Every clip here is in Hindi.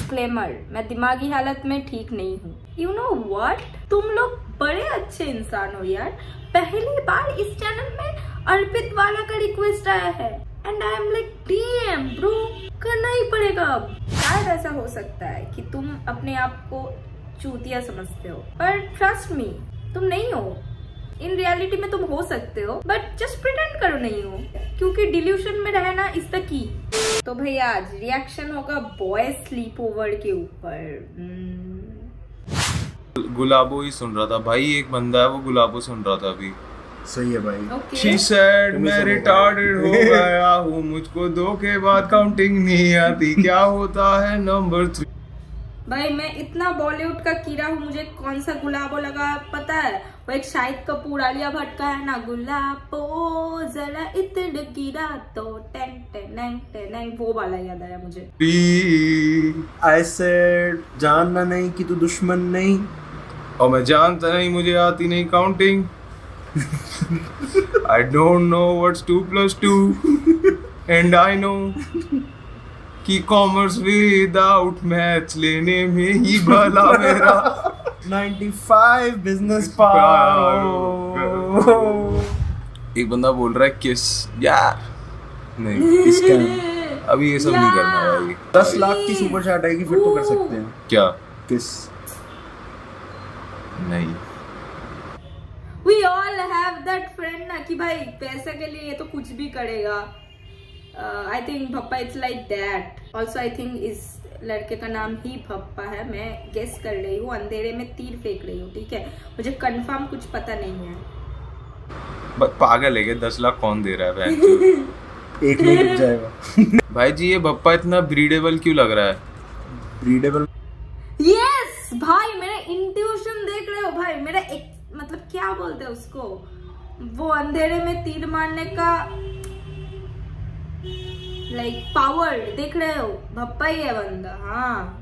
डिस्क्लेमर, मैं दिमागी हालत में ठीक नहीं हूँ। यू नो व्हाट, तुम लोग बड़े अच्छे इंसान हो यार। पहली बार इस चैनल में अर्पित वाला का रिक्वेस्ट आया है and I am like damn bro, करना ही पड़ेगा अब। शायद ऐसा हो सकता है कि तुम अपने आप को चूतिया समझते हो, पर ट्रस्ट मी, तुम नहीं हो। इन रियलिटी में तुम हो सकते हो, बट जस्ट प्रिटेंड करो नहीं हो, क्योंकि डिल्यूशन में रहना इज द की। तो भैया आज रिएक्शन होगा बॉय स्लीप ओवर के ऊपर। गुलाबो ही सुन रहा था भाई, एक बंदा है वो गुलाबो सुन रहा था अभी। सही है भाई। She said मैं रिटार्डेड हो गया हूँ, मुझको 2 के बाद काउंटिंग नहीं आती, क्या होता है नंबर 3। भाई मैं इतना बॉलीवुड का कीड़ा हूँ, मुझे कौन सा गुलाबो लगा पता है? वो एक शाहिद कपूर आलिया भट्ट का है ना, गुलाबो जरा इतना गिरा तो टेन टेन टेन, वो वाला याद आया मुझे। I said जानना नहीं कि तू दुश्मन नहीं, और मैं जानता नहीं मुझे आती नहीं counting. I don't know what's 2 + 2 and I know कि कॉमर्स विदाउट मैथ्स लेने में ही भला मेरा 95 बिजनेस पार। एक बंदा बोल रहा है किस यार, नहीं इसका अभी ये सब नहीं करना भाई। 10 लाख की सुपर चैट आएगी फिर तो कर सकते हैं। क्या किस नहीं, We all have that friend ना कि भाई पैसे के लिए ये तो कुछ भी करेगा। I think भप्पा it's like that. Also I think इस लड़के का नाम ही भप्पा है। मैं गेस कर रही हूँ, अंधेरे में तीर फेंक रही हूँ, ठीक है? मुझे कंफर्म कुछ पता नहीं है। पागल है क्या? 10 लाख कौन दे रहा है? एक नहीं रुक जाएगा। भाई जी ये भप्पा इतना ब्रीडेबल क्यों लग रहा है? ब्रीडेबल? यस भाई, मेरा इंट्यूशन देख रहे हो भाई? मेरा एक मतलब क्या बोलते हैं उसको, वो अंधेरे में तीर मारने का लाइक पावर देख रहे हो? भप्पा ही है बंदा। हाँ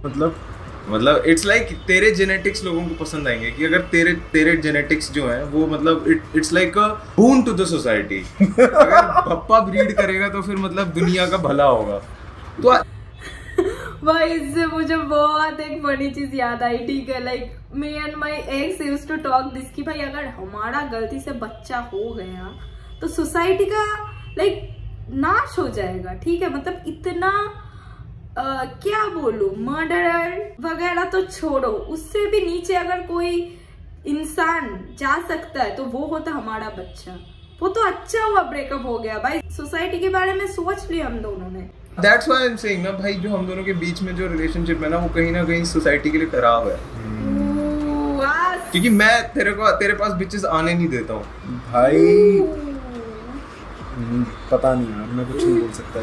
मतलब इट्स लाइक तेरे जेनेटिक्स लोगों को पसंद आएंगे कि अगर तेरे जेनेटिक्स जो है वो मतलब it's like a boon to the society. अगर भप्पा ब्रीड करेगा तो फिर मतलब दुनिया का भला होगा। तो भाई इससे मुझे बहुत एक बड़ी चीज याद आई, ठीक है? Like me and my ex used to talk this कि भाई अगर हमारा गलती से बच्चा हो गया तो सोसाइटी का लाइक नाश हो जाएगा, ठीक है? मतलब इतना क्या बोलूं, मर्डरर वगैरह तो छोड़ो, उससे भी नीचे अगर कोई इंसान जा सकता है तो वो होता हमारा बच्चा। वो तो अच्छा हुआ ब्रेकअप हो गया भाई, सोसाइटी के बारे में सोच लिया हम दोनों ने। That's why I'm saying ना भाई, जो हम दोनों के बीच में जो रिलेशनशिप है ना वो कहीं ना कहीं सोसाइटी के लिए खराब है। क्योंकि मैं तेरे पास बिचेस आने नहीं देता हूँ भाई। पता नहीं यार, मैं कुछ नहीं बोल सकता।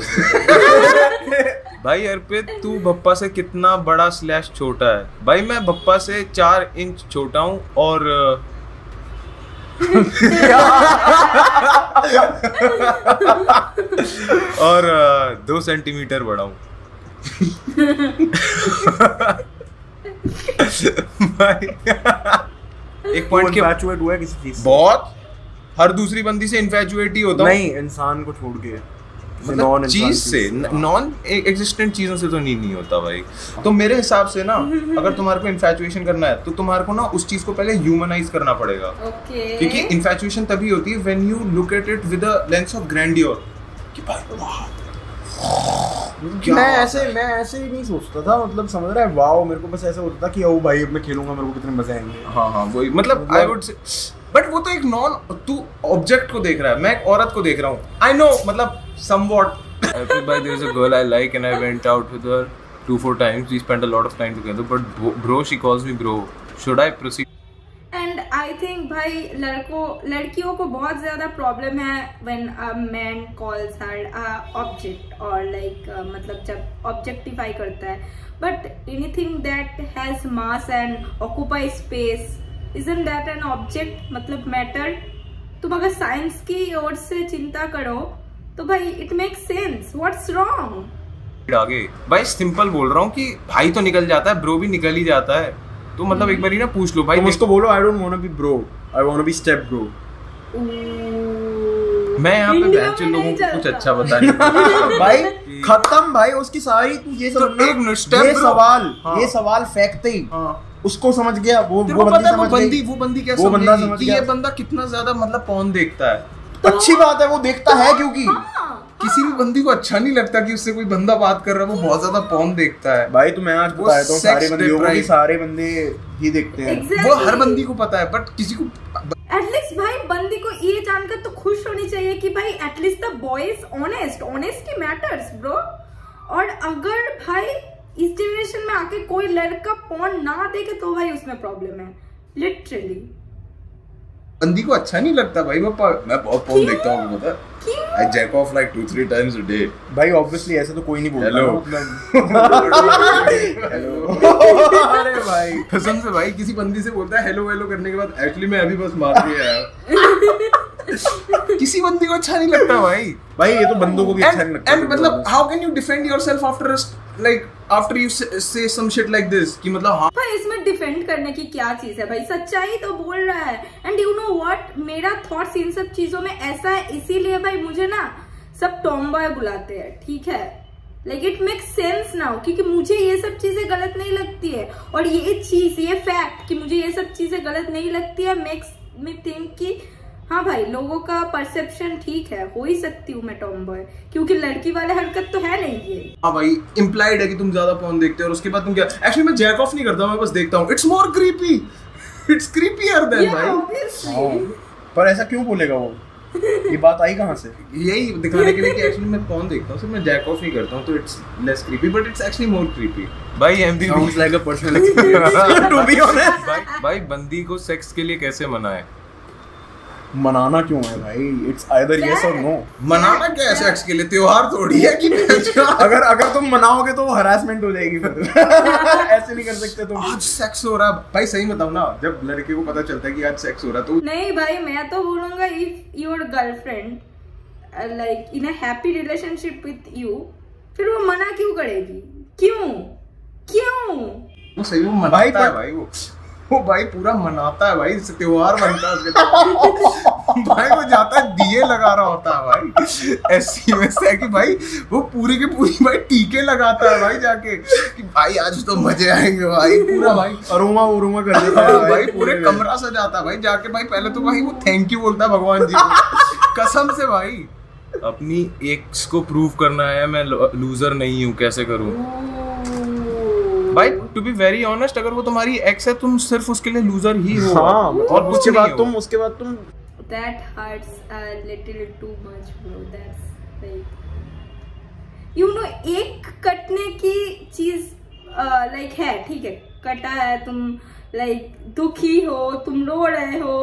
भाई अर्पित तू भप्पा से कितना बड़ा / छोटा है? भाई मैं भप्पा से 4 इंच छोटा हूँ और और 2 सेंटीमीटर बड़ा हूँ। एक पॉइंट के इन्फैचुएट हुआ है किसी चीज से? बहुत, हर दूसरी बंदी से इन्फैचुएट ही होता हूँ। नहीं, इंसान को छोड़ के, मतलब चीज से, नॉन एग्जिस्टेंट चीजों से तो नहीं होता भाई। तो मेरे हिसाब से ना अगर तुम्हारे को इन्फैचुएशन करना है तो तुम्हारे को ना उस चीज को पहले ह्यूमनाइज करना पड़ेगा। क्योंकि इन्फैचुएशन तभी होती है when you look at it with a lens of grandeur कि भाई वाह। मैं ऐसे ही नहीं सोचता था, मतलब समझ रहा है? वाओ, मेरे को बस ऐसा होता था कि ओ भाई अब मैं खेलूंगा, मेरे को कितने मजे आएंगे। हाँ वही, मतलब आई वुड से, बट वो तो एक तू ऑब्जेक्ट को देख रहा है, मैं एक औरत को देख रहा हूँ। आई नो, मतलब somewhat. There is a girl I like and I went out with her 2-4 times. We spent a lot of time together, but bro, she calls me bro. Should I proceed? And I think भाई लड़कियों को बहुत ज्यादा प्रॉब्लम है when a man calls her a object or like मतलब जब objectify करता है, but anything that has mass and occupy space, isn't that an object? मतलब matter? तुम अगर साइंस की ओर से चिंता करो तो भाई it make sense. What's wrong? आगे भाई सिंपल बोल रहा हूँ कि भाई तो निकल जाता है, ब्रो भी निकल ही जाता है। तो मतलब एक बार ही ना पूछ लो भाई। तुम उसको बोलो I don't want to be bro, I want to be step bro. मैं यहाँ पे बहन लोगों को कुछ अच्छा बता नहीं। भाई खत्म भाई उसकी सारी। तू ये सवाल फेंक थे उसको समझ गया वो बंदी क्या समझ गया, ये बंदा कितना ज्यादा मतलब पॉर्न देखता है। अच्छी बात है वो देखता है, क्योंकि किसी भी बंदी को अच्छा नहीं लगता कि उससे कोई बंदा बात कर रहा है, वो बहुत ज्यादा पॉर्न देखता है। भाई तो मैं आज बताया तो सारे बंदियों को, सारे बंदे ही देखते हैं। वो हर बंदी को पता है, बट किसी को एटलीस्ट भाई बंदी को ये जानकर तो खुश होनी चाहिए कि भाई at least the boy is honest, honesty matters bro. और अगर भाई इस जनरेशन में आके कोई लड़का पॉर्न ना देखे तो भाई उसमें प्रॉब्लम है लिटरली। बंदी को अच्छा नहीं लगता भाई, मैं बहुत पॉर्न देखता हूँ, पता है। I jack off like 2-3 times a day. भाई ऑब्वियसली ऐसे तो कोई नहीं बोलता। हेलो अरे भाई कसम से भाई किसी बंदी से बोलता है हेलो हेलो करने के बाद एक्चुअली मैं अभी बस मार दिया यार। किसी बंदी को अच्छा नहीं लगता भाई। ये तो बंदों को भी अच्छा नहीं लगता। एंड मतलब how can you defend yourself after you से सम शिट लाइक दिस कि मतलब हाँ भाई इसमें डिफेंड करने की क्या चीज है भाई, सच्चाई तो बोल रहा है। एंड यू नो व्हाट, मेरा थॉट्स इन सब चीजों में ऐसा है, इसीलिए भाई मुझे ना सब टॉमबॉय बुलाते हैं, ठीक है। Like it makes sense now, क्योंकि मुझे ये सब चीजें गलत नहीं लगती है। और ये चीज, ये फैक्ट कि मुझे ये सब चीजें गलत नहीं लगती है मेक्स मी थिंक कि हाँ भाई लोगों का परसेप्शन ठीक है, हो ही सकती हूँ मैं टॉमबॉय, क्योंकि लड़की वाले हरकत तो है नहीं ये। हाँ भाई इम्प्लाइड है कि तुम ज्यादा पॉर्न देखते हो और उसके बाद तुम क्या। एक्चुअली मैं जैक ऑफ नहीं करता, मैं बस देखता हूँ। It's more creepy, it's creepier than भाई। पर ऐसा क्यों बोलेगा वो? ये बात आई कहाँ से? यही दिखाने के लिए कि एक्चुअली मैं पॉर्न देखता हूँ, सिर्फ मैं जैक ऑफ नहीं करता हूँ, तो it's less creepy but it's actually more creepy. भाई MB sounds like a personal experience to be honest. भाई बंदी को सेक्स के लिए कैसे मनाए? मनाना क्यों है भाई? इट्स आइदर यस और नो। मनाना क्या है सेक्स के लिए? त्योहार थोड़ी है कि अगर तुम मनाओगे तो वो हरासमेंट हो जाएगी फिर। ऐसे नहीं कर सकते तुम। आज सेक्स हो रहा है भाई, सही बताओ ना, जब लड़के को पता चलता है कि आज सेक्स हो रहा है तो नहीं भाई, मैं तो बोलूंगा if your girlfriend like in a happy relationship with you, फिर वो मना क्यों करेगी? क्यों वो सही में मनाता है भाई, वो भाई पूरा मनाता है भाई, त्योहार बनता है उसके भाई वो जाता है दिए लगा रहा होता है भाई, ऐसी वैसे है कि भाई वो पूरी की पूरी भाई टीके लगाता है भाई जाके कि भाई आज तो मजे आएंगे भाई, पूरा भाई अरोमा कर देता है भाई, पूरे कमरा सजाता है भाई जाके भाई। पहले तो भाई वो थैंक यू बोलता है भगवान जी को, कसम से भाई। अपनी एक्स को प्रूव करना है मैं लूजर नहीं हूँ, कैसे करूँ भाई? टू बी वेरी ऑनेस्ट, अगर वो तुम्हारी एक्स है तुम सिर्फ उसके लिए लूजर ही हो। हाँ, और उसके बाद तुम that hurts a little too much bro, that's like you know एक कटने की चीज लाइक है, ठीक है, कटा है, तुम लाइक दुखी हो, तुम रो रहे हो,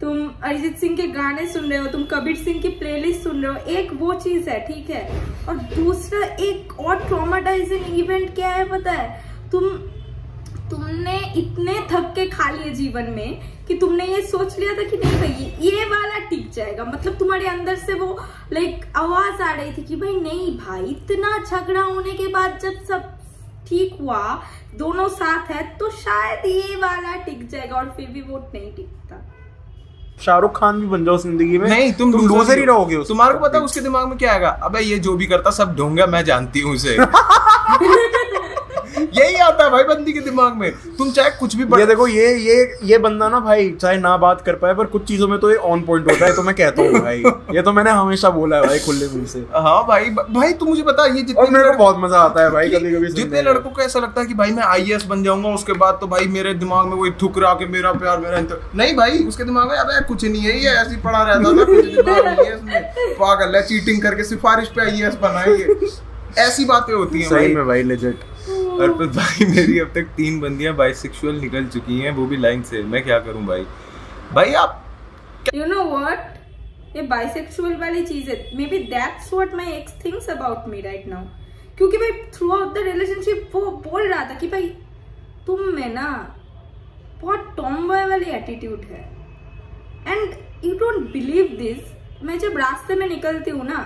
तुम अरिजीत सिंह के गाने सुन रहे हो, तुम कबीर सिंह की प्लेलिस्ट सुन रहे हो, एक वो चीज है, ठीक है। और दूसरा एक और ट्रॉमाटाइजिंग इवेंट क्या है पता है? तुमने इतने धक्के खा लिए जीवन में कि तुमने ये सोच लिया था कि नहीं भाई ये वाला टिक जाएगा, मतलब तुम्हारे अंदर से वो लाइक आवाज आ रही थी कि भाई नहीं भाई, इतना झगड़ा होने के बाद जब सब ठीक हुआ, दोनों साथ है, तो शायद ये वाला टिक जाएगा, और फिर भी वो नहीं टिकता। शाहरुख खान भी बन जाओ जिंदगी में, नहीं तुम लूजर ही रहोगे। तुम्हारे को पता है उसके दिमाग में क्या आएगा? अबे ये जो भी करता सब ढोंगा, मैं जानती हूँ उसे। यही आता है भाई बंदी के दिमाग में, तुम चाहे कुछ भी ये देखो ये बंदा ना भाई चाहे ना बात कर पाए पर कुछ चीजों में तो ये ऑन पॉइंट होता है, तो मैं कहता हूँ भाई ये तो मैंने हमेशा बोला है भाई खुले मुंह से। हाँ भाई तू मुझे बता, ये जितने मेरे को बहुत मजा आता है भाई कभी जितने लड़कों को ऐसा लगता है कि भाई मैं IAS बन जाऊंगा, उसके बाद तो भाई मेरे दिमाग में वही ठुकरा के मेरा प्यार मेरा नहीं भाई, उसके दिमाग में अबे कुछ नहीं है, ये ऐसे ही पड़ा रहता था, कुछ दिमाग नहीं है इसमें, पागल है, चीटिंग करके सिफारिश पे IAS बनाएंगे, ऐसी बातें होती हैं सही में भाई लेजेंड। अर्पित भाई मेरी अब तक 3 बंदियां बाइसेक्सुअल निकल चुकी हैं, वो भी लाइन से, मैं क्या करूं भाई आप यू नो व्हाट, ये बाइसेक्सुअल वाली चीज है, may be that's what my ex thinks about me right now, क्योंकि भाई थ्रू आउट द रिलेशनशिप वो बोल रहा था कि भाई तुम में ना बहुत टॉमबॉय वाली एटीट्यूड है, and you don't believe this, मैं जब रास्ते में निकलती हूँ ना,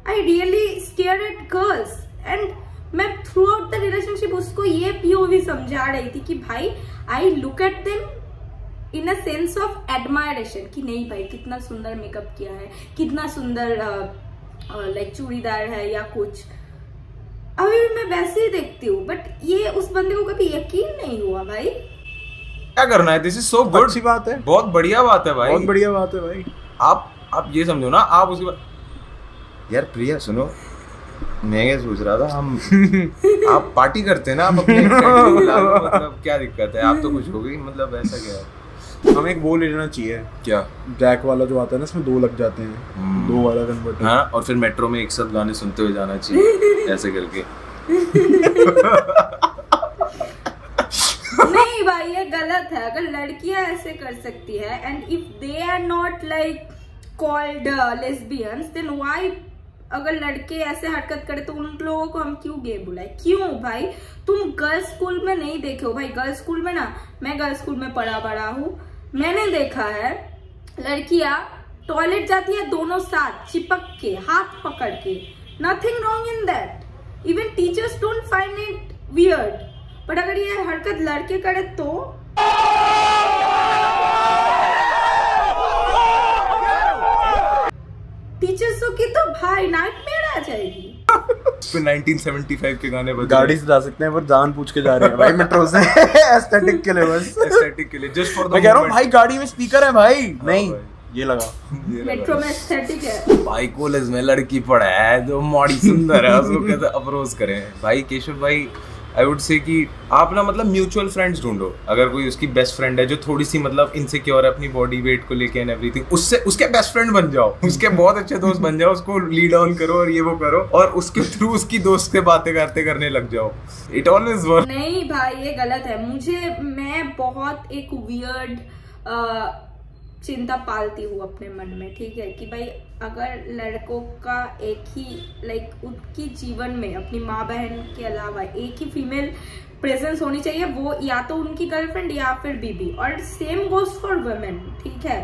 I really stare at girls, and मैं थ्रू आउट द रिलेशनशिप उसको ये POV समझा रही थी कि भाई I look at them in a sense of admiration, कि नहीं भाई कितना सुंदर मेकअप किया है, कितना सुंदर लाइक चूड़ीदार है या कुछ, अभी भी मैं वैसे ही देखती हूँ, बट ये उस बंदे को कभी यकीन नहीं हुआ भाई। क्या करना है, दिस इज सो गुड, अच्छी बात है, बहुत बढ़िया बात है भाई, बहुत बढ़िया बात है भाई। आप ये समझो ना, आप उसके बाद यार प्रिया सुनो, मैं ये सोच रहा था हम आप पार्टी करते हैं ना, आप अपने मतलब क्या दिक्कत है, आप तो खुश हो गई, मतलब ऐसा क्या है। हमें एक वो ले लेना चाहिए, क्या जैक वाला जो आता है ना, इसमें 2 लग जाते हैं, 2 वाला कन्वर्टर। हाँ, और फिर मेट्रो में एक साथ गाने सुनते हुए जाना चाहिए ऐसे करके। नहीं भाई ये गलत है, अगर लड़कियां ऐसे कर सकती है and if they are not like called lesbians, then why अगर लड़के ऐसे हरकत करे तो उन लोगों को हम क्यों गे बुलाए? क्यों भाई? तुम गर्ल्स स्कूल में नहीं देखे हो भाई? गर्ल्स स्कूल में ना, मैं गर्ल्स स्कूल में पढ़ा हूँ, मैंने देखा है लड़कियां टॉयलेट जाती है दोनों साथ चिपक के, हाथ पकड़ के, nothing wrong in that, even teachers don't find it weird, but अगर ये हरकत लड़के करे तो टीचर्स की तो भाई नाइटमेयर आ जाएगी। 1975 के गाने बजा, गाड़ी से जा सकते हैं पर जान पूछ के जा रहे हैं भाई मेट्रो से एस्थेटिक के लिए, बस एस्थेटिक के लिए, जस्ट फॉर द मैं कह रहा हूँ भाई गाड़ी में स्पीकर है भाई, नहीं ये लगा मेट्रो में एस्थेटिक है भाई। कॉलेज में लड़की पड़ा है जो मॉडी सुंदर है, उसको कहते अप्रोच करें भाई। केशव भाई आई वुड से कि आप ना मतलब म्यूचुअल फ्रेंड्स ढूंढो, अगर कोई उसकी बेस्ट फ्रेंड है जो थोड़ी सी मतलब इनसिक्योर है अपनी बॉडी वेट को लेके एंड एवरीथिंग, उससे उसके बेस्ट फ्रेंड बन जाओ, उसके बहुत अच्छे दोस्त बन जाओ, उसको लीड ऑन करो और ये वो करो, और उसके थ्रू उसकी दोस्त से बातें करने लग जाओ। It always work. नहीं भाई ये गलत है। मैं बहुत एक वियर्ड चिंता पालती हूँ अपने मन में, ठीक है, कि भाई अगर लड़कों का एक ही लाइक उनकी जीवन में अपनी माँ बहन के अलावा एक ही फीमेल प्रेजेंस होनी चाहिए, वो या तो उनकी गर्लफ्रेंड या फिर बीबी, और सेम गोज फॉर वुमेन, ठीक है,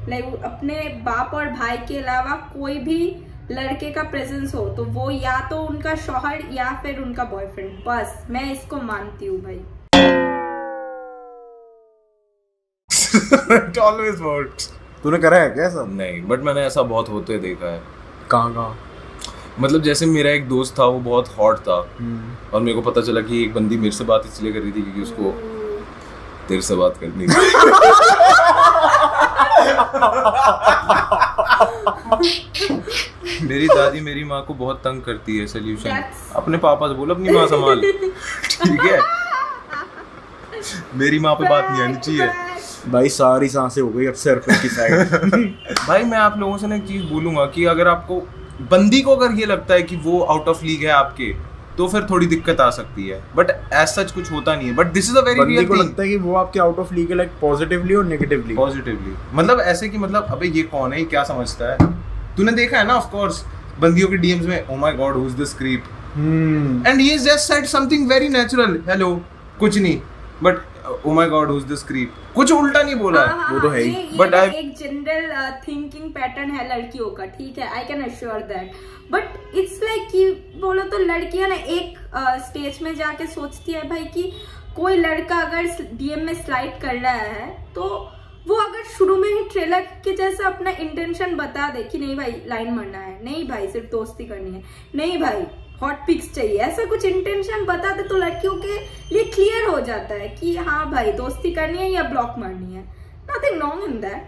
लाइक अपने बाप और भाई के अलावा कोई भी लड़के का प्रेजेंस हो तो वो या तो उनका शौहर या फिर उनका बॉयफ्रेंड, बस मैं इसको मानती हूँ भाई। It always works. तूने करा है क्या ऐसा? नहीं, बट मैंने ऐसा बहुत होते देखा है। कहाँ? मतलब जैसे मेरा एक दोस्त था, वो बहुत हॉट था और मेरे को पता चला कि एक बंदी मेरे से बात इसलिए कर रही थी क्योंकि उसको तेरे से बात करनी थी। मेरी दादी मेरी माँ को बहुत तंग करती है। सोल्यूशन अपने पापा से बोलो, अपनी माँ संभाल, ठीक है? मेरी माँ पे बात नहीं आनी चाहिए भाई। सारी सांसें हो गई अब सर पे की साइड। भाई मैं आप लोगों से ना एक चीज बोलूंगा कि अगर आपको बंदी को अगर ये लगता है कि वो आउट ऑफ लीग है आपके, तो फिर थोड़ी दिक्कत आ सकती है, बट एज सच कुछ होता नहीं है। But this is a very real thing. लगता है कि वो आपके आउट ऑफ लीग है, लाइक पॉजिटिवली और नेगेटिवली। पॉजिटिवली मतलब ऐसे कि मतलब अबे ये कौन है, ये क्या समझता है? तूने देखा है ना ऑफ कोर्स बंदियों के डीएम्स में, oh my god who is this creep, and he has just said something very natural, hello, कुछ नहीं, but oh my god who is this creep, कुछ उल्टा नहीं बोला। वो तो है ही, बट एक जनरल थिंकिंग पैटर्न है लड़कियों का, ठीक है, I can assure that, but it's like कि बोलो तो लड़कियां ना एक स्टेज में जाके सोचती है भाई कि कोई लड़का अगर डीएम में स्लाइड कर रहा है तो वो अगर शुरू में ही ट्रेलर के जैसा अपना इंटेंशन बता दे कि नहीं भाई लाइन मरना है, नहीं भाई सिर्फ दोस्ती करनी है, नहीं भाई हॉट पिक्स चाहिए, ऐसा कुछ इंटेंशन बता दे तो लड़कियों के लिए क्लियर हो जाता है कि हाँ भाई दोस्ती करनी है या ब्लॉक मारनी है। Nothing wrong in that.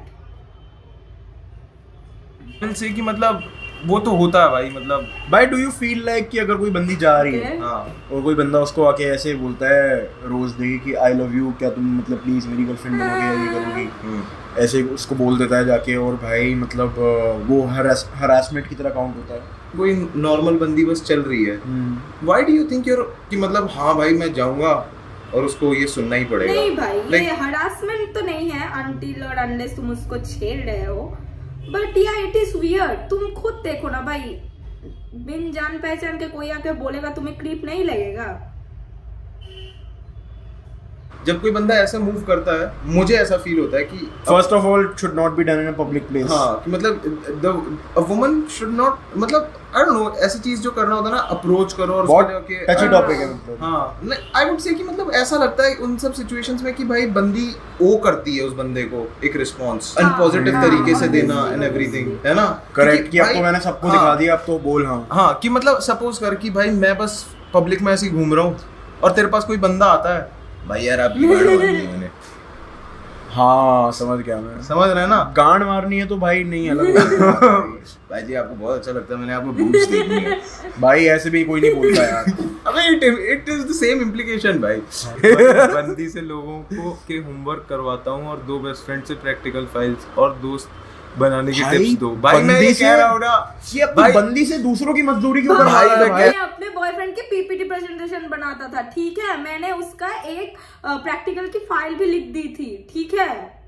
से कि मतलब वो तो होता है भाई। मतलब भाई डू यू फील लाइक कि अगर कोई बंदी जा रही है और कोई बंदा उसको आके ऐसे बोलता है रोज डे कि आई लव यू, क्या तुम मतलब प्लीज मेरी गर्लफ्रेंड बनोगे या ये करोगी, ऐसे उसको बोल देता है जाके, और भाई मतलब वो हरासमेंट की तरह काउंट होता है? कोई नॉर्मल बंदी बस चल रही है, व्हाई डू यू थिंक कि मतलब हाँ भाई मैं जाऊंगा और उसको ये सुनना ही पड़ेगा? नहीं भाई ये हरासमेंट तो नहीं है अनटिल और अनलेस तुम उसको छेड़ रहे हो, बट या इट इज वियर्ड। तुम खुद देखो ना भाई, बिन जान पहचान के कोई आके बोलेगा तुम्हें क्रीप नहीं लगेगा? जब कोई बंदा ऐसा मूव करता है, मुझे ऐसा फील होता है कि first of all should not be done in a public place. हाँ कि मतलब अ वुमन शुड नॉट, मतलब आई डोंट नो, ऐसी चीज जो करना होता है ना, अप्रोच करो और उसको लेके टची टॉपिक है मतलब। हाँ आई वुड से कि मतलब ऐसा लगता है उन सब सिचुएशंस में कि भाई बंदी वो करती है उस बंदे को एक रिस्पांस अनपॉजिटिव तरीके से देना एंड एवरीथिंग, है ना? करेक्ट कि अब तो मैंने सबको दिखा दिया, अब तो बोल। हाँ हाँ कि मतलब सपोज कर कि भाई मैं बस पब्लिक में ऐसे ही घूम रहा हूँ और तेरे पास कोई बंदा आता है, भाई यार आपकी गांड मारनी है मैंने। हाँ समझ गया मैं, समझ रहे हैं ना, गांड मारनी है तो भाई नहीं अलग भाई जी आपको बहुत अच्छा लगता है, मैंने आपको बूब्स देखनी है। भाई ऐसे भी कोई नहीं बोलता यार। अबे it is the same implication भाई। बंदी से लोगों को के होमवर्क करवाता हूँ और 2 बेस्ट फ्रेंड से प्रैक्टिकल फाइल्स और दोस्त बनाने की टिप्स दो। भाई मैं ये कह रहा हूँ ना, ये अपनी बंदी से दूसरों की मजदूरी क्यों करवा रहा है? मैं अपने बॉयफ्रेंड की पीपीटी प्रेजेंटेशन बनाता था, ठीक है, मैंने उसका एक प्रैक्टिकल की फाइल भी लिख दी थी, ठीक है।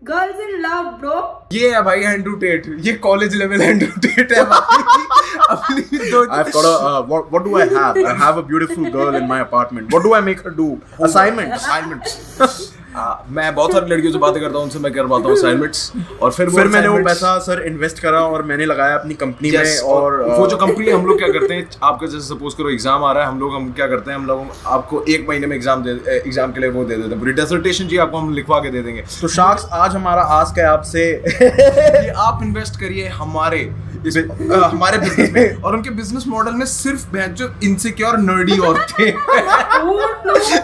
Girls in love bro. ये है भाई एंड्रू टेट, ये कॉलेज लेवल एंड्रू टेट है भाई। अपनी दो I've got a what do I have? I have a beautiful girl in my apartment. What do I make her do? Assignments. मैं बहुत सारी लड़कियों से बातें करता हूँ, उनसे मैं करवाता हूँ असाइनमेंट्स, और फिर मैंने वो पैसा सर इन्वेस्ट करा और मैंने लगाया अपनी कंपनी में। और वो जो कंपनी हम लोग क्या करते हैं, आपका जैसे सपोज करो एग्जाम आ रहा है, हम क्या करते हैं, हम लोग आपको 1 महीने में एग्जाम के लिए वो दे देते हैं, पूरी डिसर्टेशन जी आपको हम लिखवा के दे देंगे। तो शार्क्स आज हमारा आस्क है आपसे कि आप इन्वेस्ट करिए हमारे बिजनेस में, और उनके बिजनेस मॉडल में सिर्फ जो इनसिक्योर नर्डी औरतें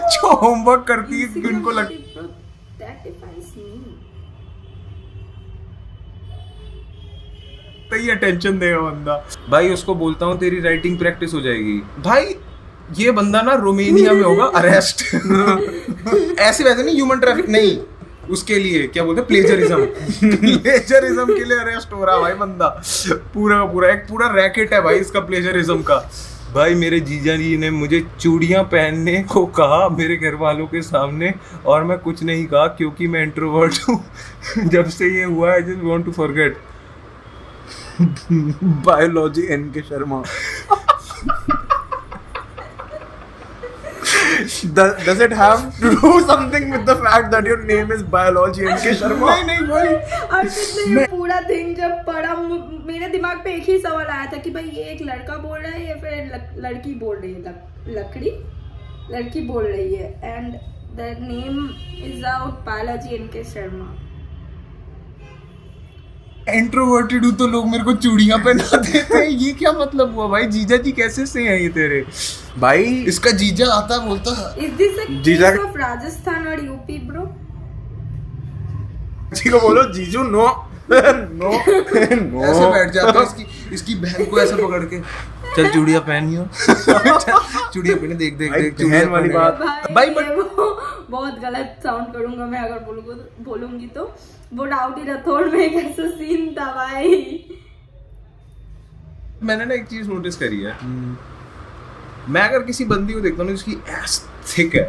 जो होमवर्क करती है, उनको लगता है अटेंशन देगा बंदा। भाई उसको बोलता हूँ तेरी राइटिंग प्रैक्टिस हो जाएगी, भाई ये बंदा ना रोमानिया में होगा अरेस्ट। ऐसे वैसे नहीं, ह्यूमन ट्रैफिक नहीं, उसके लिए क्या बोलते हैं, प्लेजरिज्म के लिए अरेस्ट हो रहा है भाई बंदा। पूरा रैकेट है भाई इसका प्लेजरिज्म का। भाई मेरे जीजा जी ने मुझे चूड़ियां पहनने को कहा मेरे घर वालों के सामने, और मैं कुछ नहीं कहा क्योंकि मैं इंट्रोवर्ट हूँ। जब से ये हुआ, I just want to forget. Biology NK Sharma. Does it have to do something with the fact that your name is Biology NK Sharma? नहीं भाई। और पूरा दिन जब पढ़ा, मेरे दिमाग पे एक ही सवाल आया था कि भाई ये एक लड़का बोल रहा है या फिर लड़की बोल रही है, लड़की बोल रही है, and the name is out biology NK Sharma. Introverted हूँ तो लोग मेरे को चूड़ियां पहना देते हैं, ये क्या मतलब हुआ भाई? जीजा जी कैसे से हैं ये तेरे? भाई इसका जीजा आता बोलता is this a case of Rajasthan और यूपी ब्रो? जी को बोलो जीजू नो नो ऐसे बैठ जाता है, इसकी बहन को ऐसे पकड़ के, चल चूड़ियां पहनियो। चूड़ियां पहने, देख बहन वाली बात भाई। बहुत गलत साउंड करूंगा मैं अगर बोलूंगी तो। वो राउडी राठौड़ में एक ऐसा सीन था भाई। मैंने ना एक चीज नोटिस करी है, मैं अगर किसी बंदी को देखता हूँ ना जिसकी एस थिक है,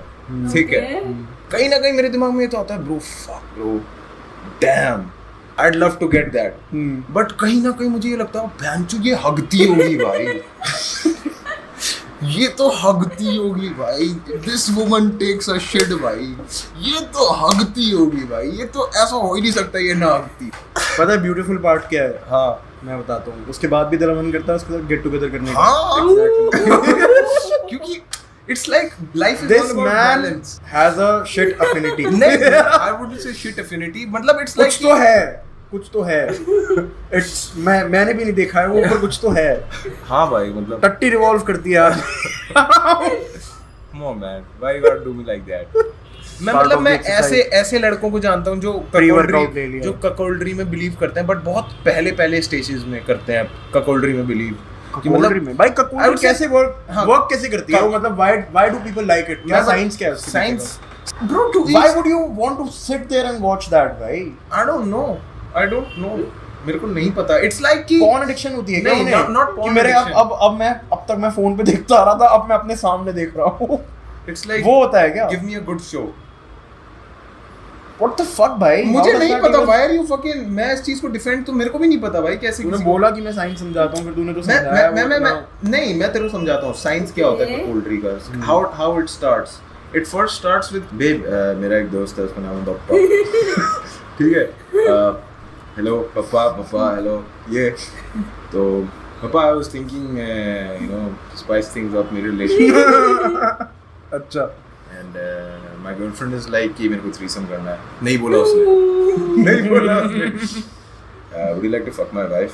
कहीं ना कहीं मेरे दिमाग में ये तो आता है, bro fuck bro damn I'd love to get that, but कहीं ना कहीं मुझे ये लगता है भैंचो ये हगती होगी भाई। ये तो हगती होगी भाई, this woman takes a shit भाई, ये तो हगती होगी भाई, ये तो ऐसा हो ही नहीं सकता ये ना हगती। पता है ब्यूटीफुल पार्ट क्या है? हाँ मैं बताता हूँ। उसके बाद भी तेरा मन करता है उसके साथ गेट टुगेदर करने का। हाँ exactly. क्योंकि it's like life is this all about man balance. has a shit affinity. नहीं, I wouldn't say shit affinity, मतलब it's like कुछ तो है It's मैंने भी नहीं देखा है वो, पर कुछ तो है। हाँ भाई मतलब टट्टी रिवॉल्व करती है यार। Come on man, why you gotta do me like that? मैं ऐसे लड़कों को जानता हूँ जो ककोल्ड्री में बिलीव करते हैं, बट बहुत पहले स्टेजेस में करते हैं ककोल्ड्री में बिलीव। मतलब भाई ककोल्ड्री कैसे वर्क कैसे करती है वो? मतलब why do people like it? क्या साइंस क्या है उसकी? Science Bro, why would you want to sit there and watch that, भाई? I don't know. मेरे को नहीं पता। It's like कि porn addiction होती है क्या उन्हें? Not porn कि मेरे addiction. अब तक मैं फोन पे देखता आ रहा था, अब मैं अपने सामने देख रहा हूँ। It's like वो होता है क्या? Give me a good show. What the fuck भाई? मुझे नहीं पता। Why are you fucking? मैं इस चीज को डिफेंड तो मेरे को भी नहीं पता भाई कैसे। तूने बोला कि मैं साइंस समझाता हूँ, फिर तूने तो समझाया। मैं तेरे को समझाता हूँ साइंस क्या होता है ककोल्ड्री का। How it starts. It first starts with babe. मेरा एक दोस्त है, उसका नाम है पप्पा। ठीक है। हेलो पापा हेलो ये तो पापा I was thinking spice things up मेरे रिलेशन। अच्छा। And my girlfriend is like कि मेरे को थ्रीसम करना है। नहीं बोला उसने। Would you like to fuck my wife?